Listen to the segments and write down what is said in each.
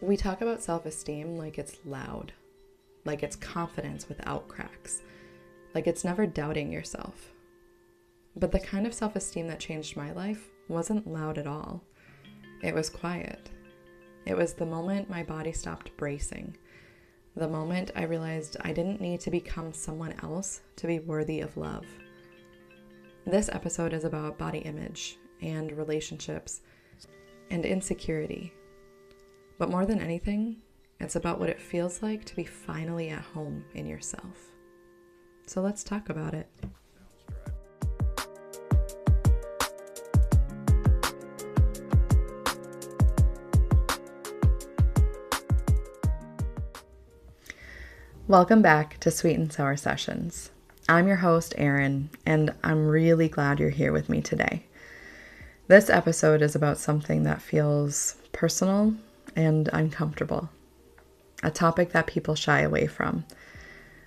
We talk about self-esteem like it's loud, like it's confidence without cracks, like it's never doubting yourself. But the kind of self-esteem that changed my life wasn't loud at all. It was quiet. It was the moment my body stopped bracing, the moment I realized I didn't need to become someone else to be worthy of love. This episode is about body image and relationships and insecurity. But more than anything, it's about what it feels like to be finally at home in yourself. So let's talk about it. Welcome back to Sweet and Sour Sessions. I'm your host, Erin, and I'm really glad you're here with me today. This episode is about something that feels personal and uncomfortable, a topic that people shy away from,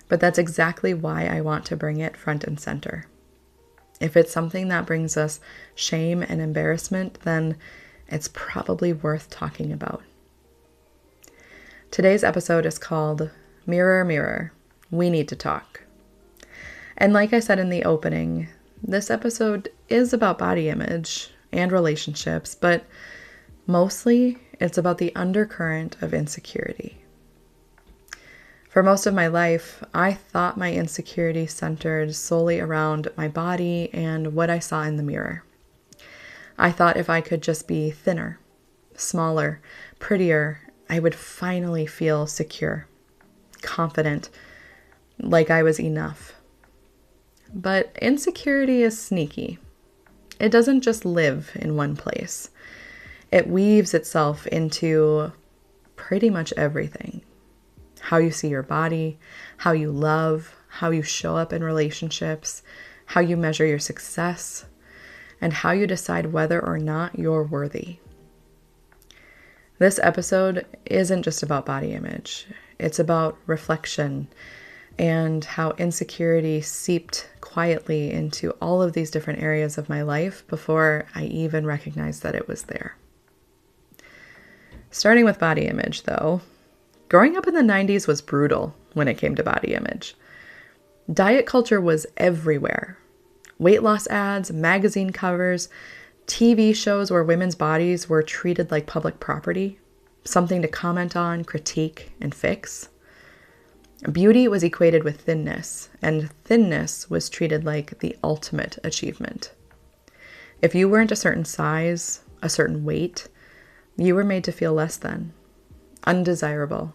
but that's exactly why I want to bring it front and center. If it's something that brings us shame and embarrassment, then it's probably worth talking about. Today's episode is called Mirror, Mirror, We Need to Talk. And like I said in the opening, this episode is about body image and relationships, but mostly it's about the undercurrent of insecurity. For most of my life, I thought my insecurity centered solely around my body and what I saw in the mirror. I thought if I could just be thinner, smaller, prettier, I would finally feel secure, confident, like I was enough. But insecurity is sneaky. It doesn't just live in one place. It weaves itself into pretty much everything. How you see your body, how you love, how you show up in relationships, how you measure your success, and how you decide whether or not you're worthy. This episode isn't just about body image. It's about reflection and how insecurity seeped quietly into all of these different areas of my life before I even recognized that it was there. Starting with body image, though, growing up in the 90s was brutal when it came to body image. Diet culture was everywhere. Weight loss ads, magazine covers, TV shows where women's bodies were treated like public property, something to comment on, critique, and fix. Beauty was equated with thinness, and thinness was treated like the ultimate achievement. If you weren't a certain size, a certain weight, you were made to feel less than, undesirable,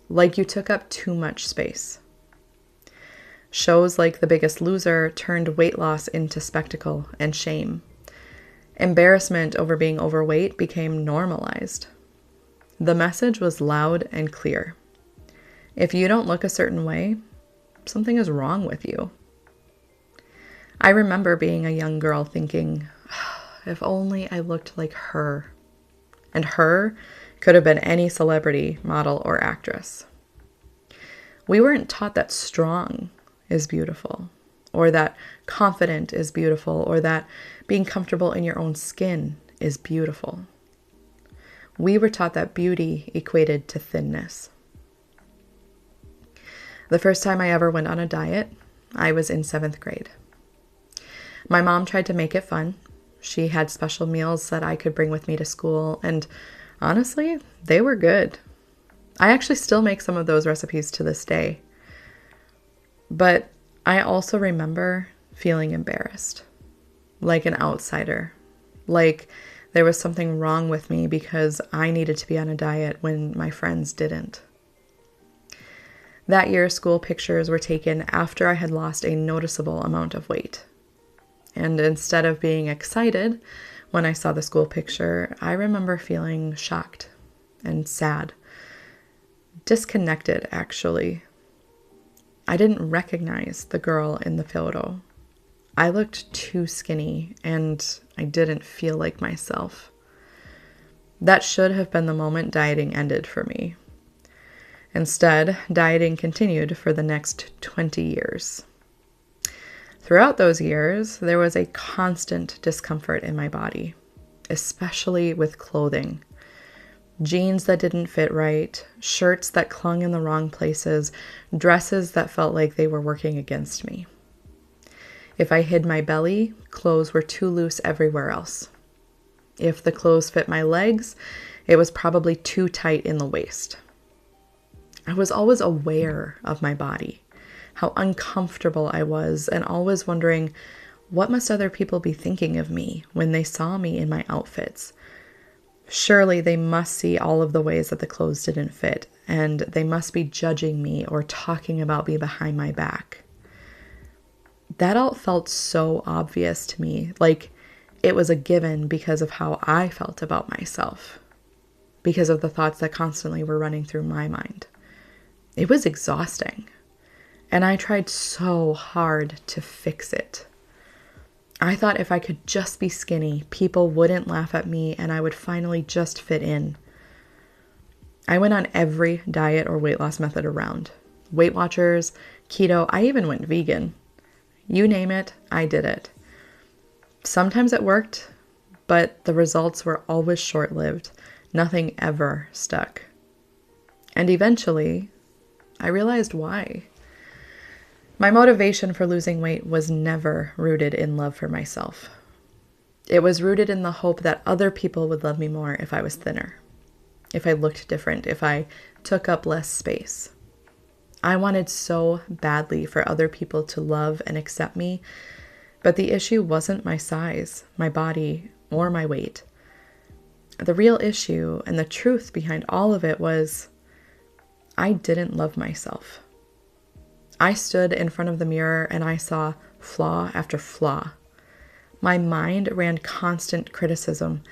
like you took up too much space. Shows like The Biggest Loser turned weight loss into spectacle and shame. Embarrassment over being overweight became normalized. The message was loud and clear. If you don't look a certain way, something is wrong with you. I remember being a young girl thinking, if only I looked like her. And her could have been any celebrity, model, or actress. We weren't taught that strong is beautiful, or that confident is beautiful, or that being comfortable in your own skin is beautiful. We were taught that beauty equated to thinness. The first time I ever went on a diet, I was in 7th grade. My mom tried to make it fun. She had special meals that I could bring with me to school, and honestly, they were good. I actually still make some of those recipes to this day. But I also remember feeling embarrassed, like an outsider, like there was something wrong with me because I needed to be on a diet when my friends didn't. That year, school pictures were taken after I had lost a noticeable amount of weight. And instead of being excited when I saw the school picture, I remember feeling shocked and sad. Disconnected, actually. I didn't recognize the girl in the photo. I looked too skinny, and I didn't feel like myself. That should have been the moment dieting ended for me. Instead, dieting continued for the next 20 years. Throughout those years, there was a constant discomfort in my body, especially with clothing. Jeans that didn't fit right, shirts that clung in the wrong places, dresses that felt like they were working against me. If I hid my belly, clothes were too loose everywhere else. If the clothes fit my legs, it was probably too tight in the waist. I was always aware of my body, how uncomfortable I was, and always wondering, what must other people be thinking of me when they saw me in my outfits? Surely they must see all of the ways that the clothes didn't fit, and they must be judging me or talking about me behind my back. That all felt so obvious to me, like it was a given because of how I felt about myself, because of the thoughts that constantly were running through my mind. It was exhausting, and I tried so hard to fix it. I thought if I could just be skinny, people wouldn't laugh at me and I would finally just fit in. I went on every diet or weight loss method around. Weight Watchers, keto, I even went vegan. You name it, I did it. Sometimes it worked, but the results were always short-lived. Nothing ever stuck. And eventually, I realized why. My motivation for losing weight was never rooted in love for myself. It was rooted in the hope that other people would love me more if I was thinner, if I looked different, if I took up less space. I wanted so badly for other people to love and accept me, but the issue wasn't my size, my body, or my weight. The real issue and the truth behind all of it was I didn't love myself. I stood in front of the mirror and I saw flaw after flaw. My mind ran constant criticism.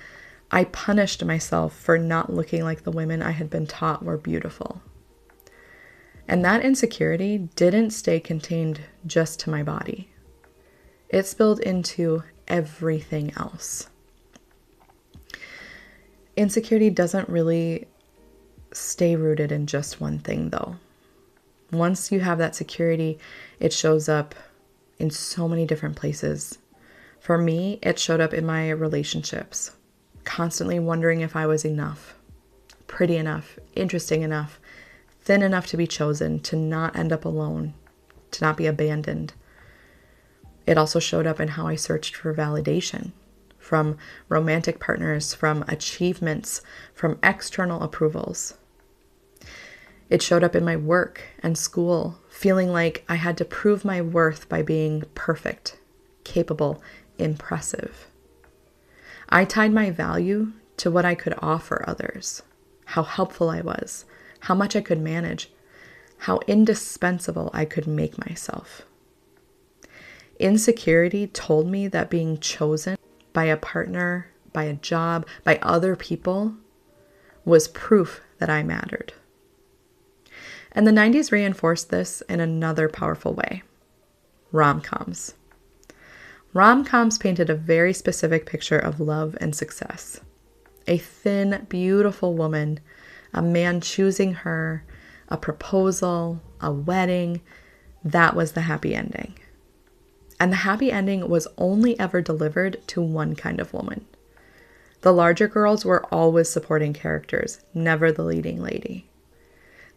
I punished myself for not looking like the women I had been taught were beautiful. And that insecurity didn't stay contained just to my body. It spilled into everything else. Insecurity doesn't really stay rooted in just one thing, though. Once you have that security, it shows up in so many different places. For me, it showed up in my relationships, constantly wondering if I was enough, pretty enough, interesting enough, thin enough to be chosen, to not end up alone, to not be abandoned. It also showed up in how I searched for validation from romantic partners, from achievements, from external approvals. It showed up in my work and school, feeling like I had to prove my worth by being perfect, capable, impressive. I tied my value to what I could offer others, how helpful I was, how much I could manage, how indispensable I could make myself. Insecurity told me that being chosen by a partner, by a job, by other people was proof that I mattered. And the 90s reinforced this in another powerful way. Rom-coms. Rom-coms painted a very specific picture of love and success. A thin, beautiful woman, a man choosing her, a proposal, a wedding. That was the happy ending. And the happy ending was only ever delivered to one kind of woman. The larger girls were always supporting characters, never the leading lady.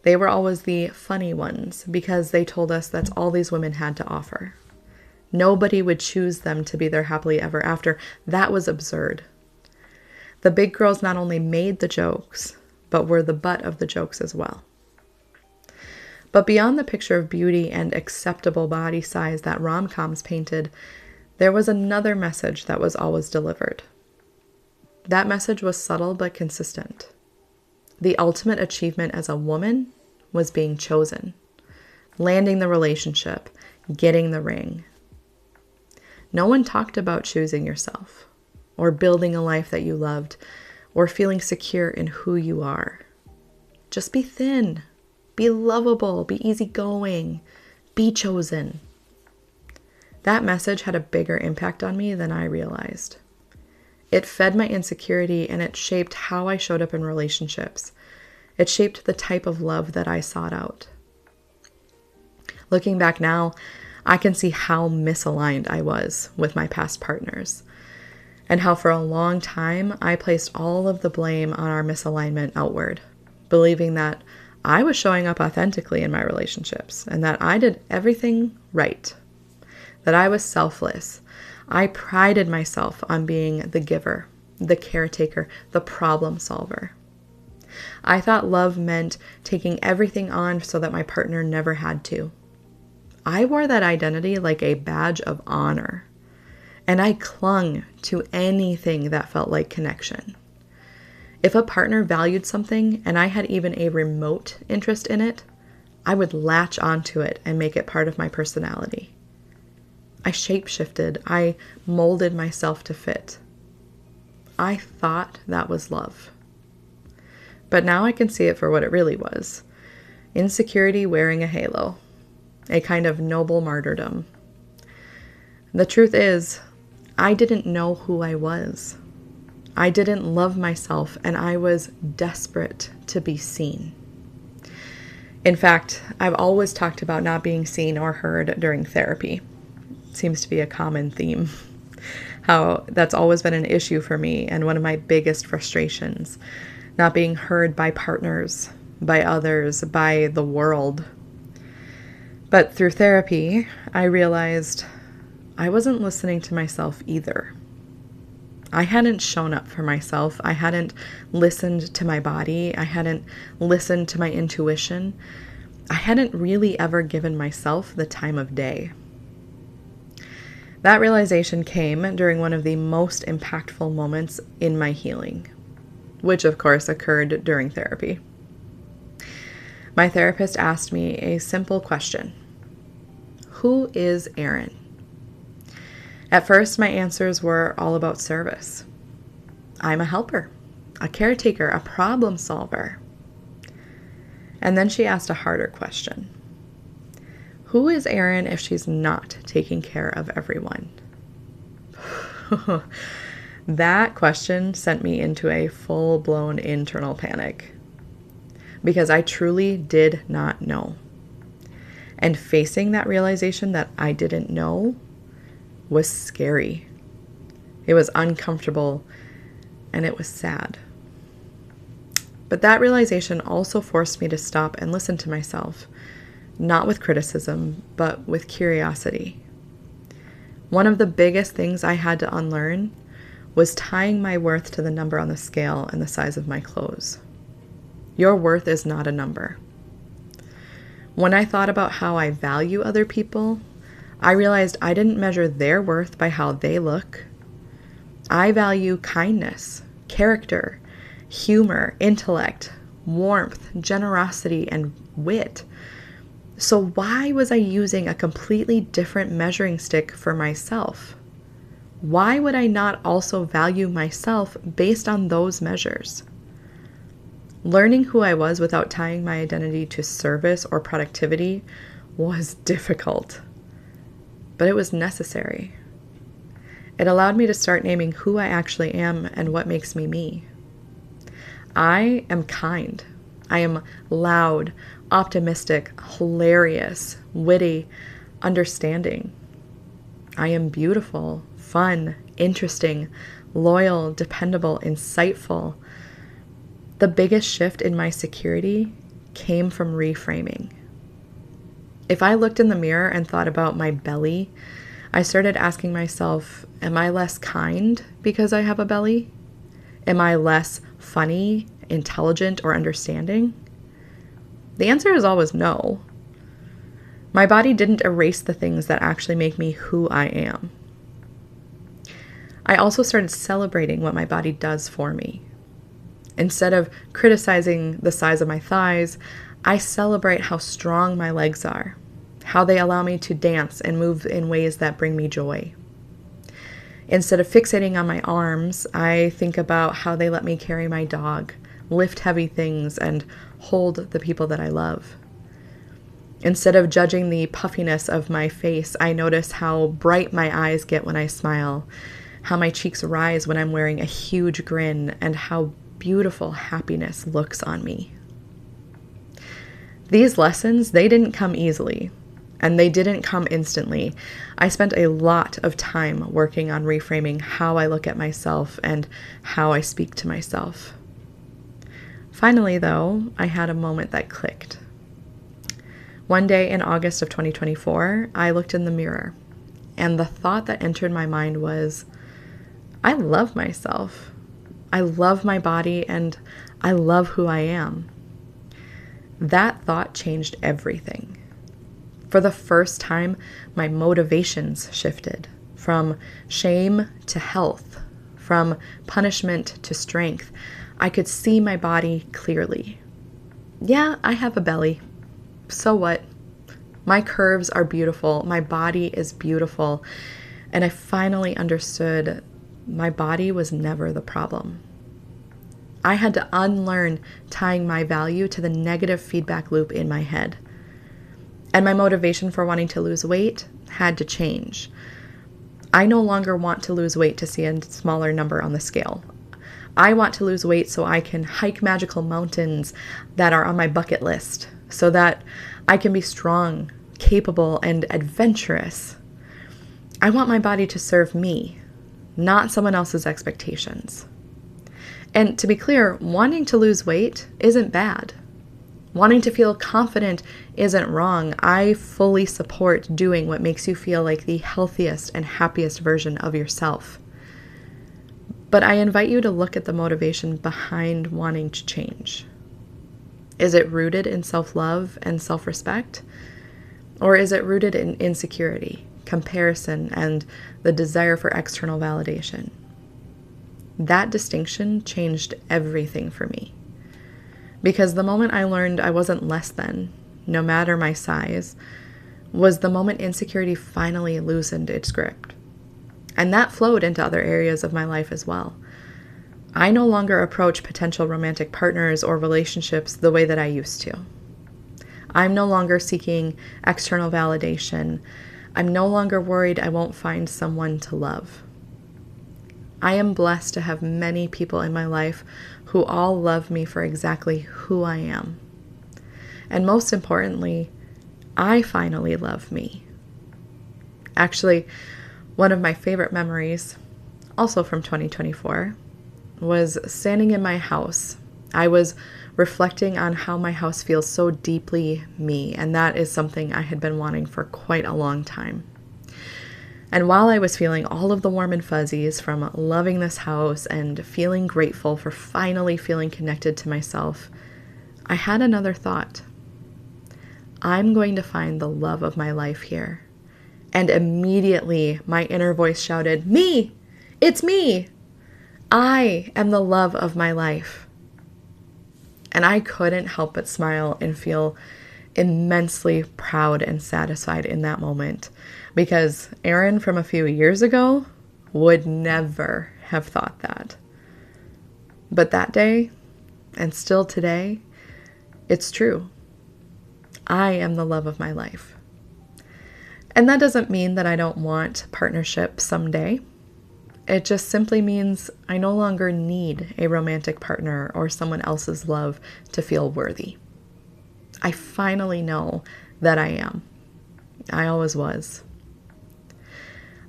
They were always the funny ones because they told us that's all these women had to offer. Nobody would choose them to be their happily ever after. That was absurd. The big girls not only made the jokes, but were the butt of the jokes as well. But beyond the picture of beauty and acceptable body size that rom-coms painted, there was another message that was always delivered. That message was subtle but consistent. The ultimate achievement as a woman was being chosen, landing the relationship, getting the ring. No one talked about choosing yourself, or building a life that you loved, or feeling secure in who you are. Just be thin, be lovable, be easygoing, be chosen. That message had a bigger impact on me than I realized. It fed my insecurity and it shaped how I showed up in relationships. It shaped the type of love that I sought out. Looking back now, I can see how misaligned I was with my past partners. and how for a long time I placed all of the blame on our misalignment outward, believing that I was showing up authentically in my relationships and that I did everything right, that I was selfless. I prided myself on being the giver, the caretaker, the problem solver. I thought love meant taking everything on so that my partner never had to. I wore that identity like a badge of honor, and I clung to anything that felt like connection. If a partner valued something and I had even a remote interest in it, I would latch onto it and make it part of my personality. I shape-shifted. I molded myself to fit. I thought that was love. But now I can see it for what it really was. Insecurity wearing a halo. A kind of noble martyrdom. The truth is, I didn't know who I was. I didn't love myself, and I was desperate to be seen. In fact, I've always talked about not being seen or heard during therapy. It seems to be a common theme. How that's always been an issue for me and one of my biggest frustrations. Not being heard by partners, by others, by the world. But through therapy, I realized I wasn't listening to myself either. I hadn't shown up for myself. I hadn't listened to my body. I hadn't listened to my intuition. I hadn't really ever given myself the time of day. That realization came during one of the most impactful moments in my healing, which of course occurred during therapy. My therapist asked me a simple question. Who is Erin? At first, my answers were all about service. I'm a helper, a caretaker, a problem solver. And then she asked a harder question. Who is Erin if she's not taking care of everyone? That question sent me into a full-blown internal panic because I truly did not know. And facing that realization that I didn't know was scary. It was uncomfortable, and it was sad. But that realization also forced me to stop and listen to myself, not with criticism, but with curiosity. One of the biggest things I had to unlearn was tying my worth to the number on the scale and the size of my clothes. Your worth is not a number. When I thought about how I value other people, I realized I didn't measure their worth by how they look. I value kindness, character, humor, intellect, warmth, generosity, and wit. So why was I using a completely different measuring stick for myself? Why would I not also value myself based on those measures? Learning who I was without tying my identity to service or productivity was difficult, but it was necessary. It allowed me to start naming who I actually am and what makes me me. I am kind. I am loud, optimistic, hilarious, witty, understanding. I am beautiful, fun, interesting, loyal, dependable, insightful. The biggest shift in my security came from reframing. If I looked in the mirror and thought about my belly, I started asking myself, am I less kind because I have a belly? Am I less funny, intelligent, or understanding? The answer is always no. My body didn't erase the things that actually make me who I am. I also started celebrating what my body does for me. Instead of criticizing the size of my thighs, I celebrate how strong my legs are, how they allow me to dance and move in ways that bring me joy. Instead of fixating on my arms, I think about how they let me carry my dog, lift heavy things, and hold the people that I love. Instead of judging the puffiness of my face, I notice how bright my eyes get when I smile, how my cheeks rise when I'm wearing a huge grin, and how beautiful happiness looks on me. These lessons, they didn't come easily. And they didn't come instantly. I spent a lot of time working on reframing how I look at myself and how I speak to myself. Finally, though, I had a moment that clicked. One day in August of 2024, I looked in the mirror, and the thought that entered my mind was, I love myself. I love my body, and I love who I am. That thought changed everything. For the first time, my motivations shifted from shame to health, from punishment to strength. I could see my body clearly. Yeah, I have a belly. So what? My curves are beautiful. My body is beautiful. And I finally understood my body was never the problem. I had to unlearn tying my value to the negative feedback loop in my head. And my motivation for wanting to lose weight had to change. I no longer want to lose weight to see a smaller number on the scale. I want to lose weight so I can hike magical mountains that are on my bucket list, so that I can be strong, capable, and adventurous. I want my body to serve me, not someone else's expectations. And to be clear, wanting to lose weight isn't bad. Wanting to feel confident isn't wrong. I fully support doing what makes you feel like the healthiest and happiest version of yourself. But I invite you to look at the motivation behind wanting to change. Is it rooted in self-love and self-respect? Or is it rooted in insecurity, comparison, and the desire for external validation? That distinction changed everything for me. Because the moment I learned I wasn't less than, no matter my size, was the moment insecurity finally loosened its grip. And that flowed into other areas of my life as well. I no longer approach potential romantic partners or relationships the way that I used to. I'm no longer seeking external validation. I'm no longer worried I won't find someone to love. I am blessed to have many people in my life who all love me for exactly who I am. And most importantly, I finally love me. Actually, one of my favorite memories, also from 2024, was standing in my house. I was reflecting on how my house feels so deeply me, and that is something I had been wanting for quite a long time. And while I was feeling all of the warm and fuzzies from loving this house and feeling grateful for finally feeling connected to myself, I had another thought. I'm going to find the love of my life here. And immediately my inner voice shouted, "Me! It's me! I am the love of my life." And I couldn't help but smile and feel immensely proud and satisfied in that moment, because Erin from a few years ago would never have thought that. But that day, and still today, it's true. I am the love of my life. And that doesn't mean that I don't want partnership someday. It just simply means I no longer need a romantic partner or someone else's love to feel worthy. I finally know that I am. I always was.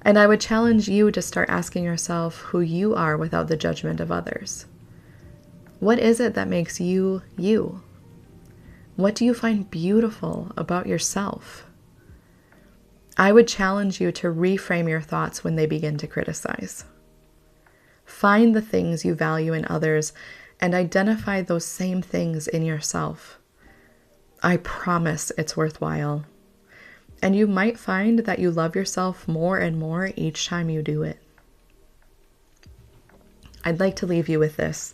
And I would challenge you to start asking yourself who you are without the judgment of others. What is it that makes you, you? What do you find beautiful about yourself? I would challenge you to reframe your thoughts when they begin to criticize. Find the things you value in others and identify those same things in yourself. I promise it's worthwhile. And you might find that you love yourself more and more each time you do it. I'd like to leave you with this.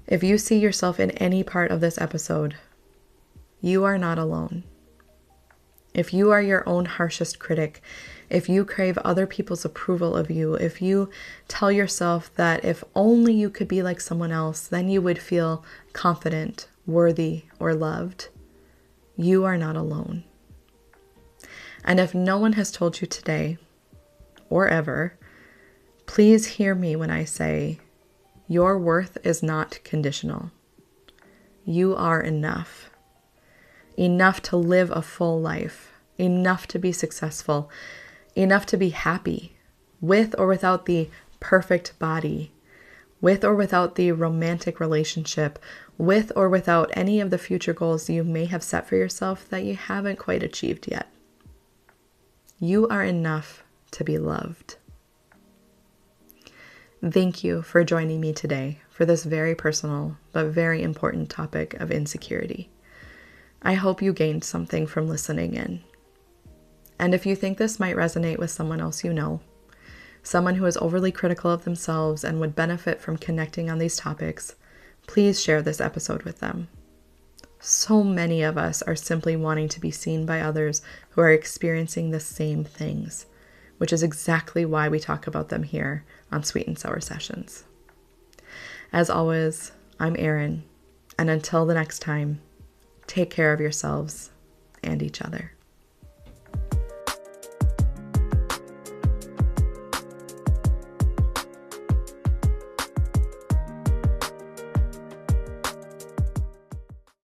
If you see yourself in any part of this episode, you are not alone. If you are your own harshest critic, if you crave other people's approval of you, if you tell yourself that if only you could be like someone else, then you would feel confident, worthy, or loved, you are not alone. And if no one has told you today, or ever, please hear me when I say, your worth is not conditional. You are enough. Enough to live a full life, enough to be successful, enough to be happy, with or without the perfect body, with or without the romantic relationship, with or without any of the future goals you may have set for yourself that you haven't quite achieved yet. You are enough to be loved. Thank you for joining me today for this very personal but very important topic of insecurity. I hope you gained something from listening in. And if you think this might resonate with someone else you know, someone who is overly critical of themselves and would benefit from connecting on these topics, please share this episode with them. So many of us are simply wanting to be seen by others who are experiencing the same things, which is exactly why we talk about them here on Sweet and Sour Sessions. As always, I'm Erin, and until the next time, take care of yourselves and each other.